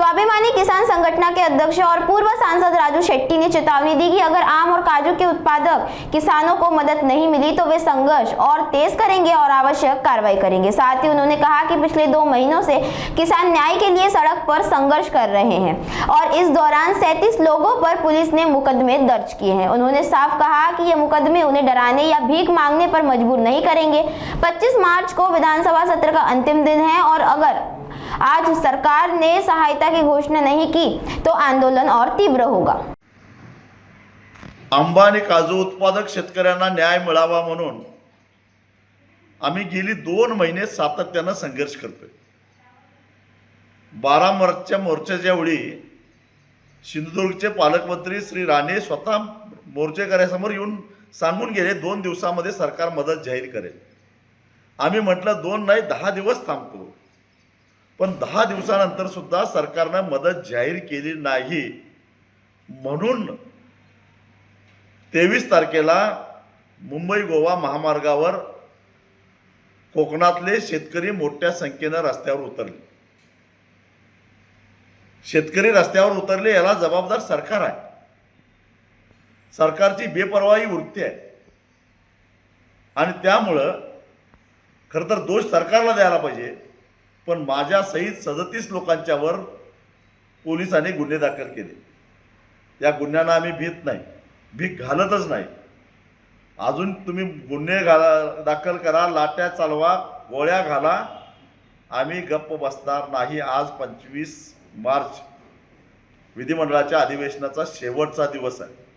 स्वाभिमानी किसान संगठन के अध्यक्ष और पूर्व सांसद राजू शेट्टी ने चेतावनी दी कि अगर आम और काजू के उत्पादक किसानों को मदद नहीं मिली तो वे संघर्ष और तेज करेंगे और आवश्यक कार्रवाई करेंगे। साथ ही उन्होंने कहा कि पिछले 2 महीनों से किसान न्याय के लिए सड़क पर संघर्ष कर रहे हैं और इस दौरान 37 लोगों पर पुलिस ने मुकदमे दर्ज किए हैं। उन्होंने साफ कहा कि ये मुकदमे उन्हें डराने या भीख मांगने पर मजबूर नहीं करेंगे। 25 मार्च को विधानसभा सत्र का अंतिम दिन है और अगर आज सरकार ने सहायता की घोषणा नहीं की तो आंदोलन और तीव्र होगा। आंबा आणि काजू उत्पादक शेतकऱ्यांना न्याय मिळावा म्हणून आम्ही गेली 2 महिने सातत्यानं संघर्ष करतोय। 12 मार्चच्या मोर्चाच्या वेळी सिंधुदुर्गचे पालकमंत्री श्री राणे स्वतः मोर्चेकऱ्यासमोर येऊन सांगून गेले 2 दिवसामध्ये सरकार मदत जाहीर करेल। आम्ही म्हटलं 2 नाही 10 दिवस थांबतो, पण 10 दिवसानंतर सुद्धा सरकारने मदत जाहीर केली नाही। म्हणून 23 तारखेला मुंबई गोवा महामार्गावर कोकणातले शेतकरी मोठ्या संख्येने रस्त्यावर उतरले। शेतकरी रस्त्यावर उतरले याला जबाबदार सरकार आहे। सरकारची बेपर्वाई वृत्ती आहे आणि त्यामुळे खरं तर दोष सरकारला द्यायला पाहिजे, पण माझ्या सहित 37 लोकांच्यावर पोलिसांनी गुन्हे दाखल केले। या गुन्ह्यांना आम्ही भीत नाही, भीक घालतच नाही। अजून तुम्ही गुन्हे दाखल करा, लाट्या चालवा, गोळ्या घाला, आम्ही गप्प बसणार नाही। आज 25 मार्च विधिमंडळाच्या अधिवेशनाचा शेवटचा दिवस आहे।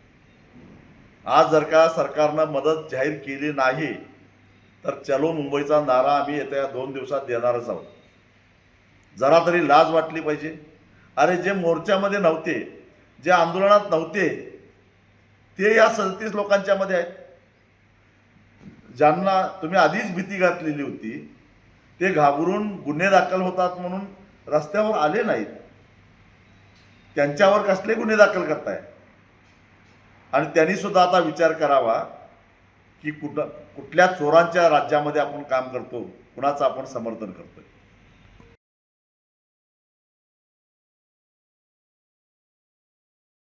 आज जर का सरकारने मदत जाहीर केली नाही तर चलो मुंबईचा नारा आम्ही येत्या 2 दिवसात देणारच आहोत। जरा तरी लाज वाटली पाहिजे। अरे जे मोर्चामध्ये नव्हते, जे आंदोलनात नव्हते, ते या 37 लोकांच्या मध्ये आहेत। ज्यांना तुम्ही आधीच भीती घातलेली होती ते घाबरून गुन्हे दाखल होतात म्हणून रस्त्यावर आले नाहीत, त्यांच्यावर कसले गुन्हे दाखल करताय? आणि त्यांनी सुद्धा आता विचार करावा की कुठल्या चोरांच्या राज्यामध्ये आपण काम करतो, कुणाचं आपण समर्थन करतोय।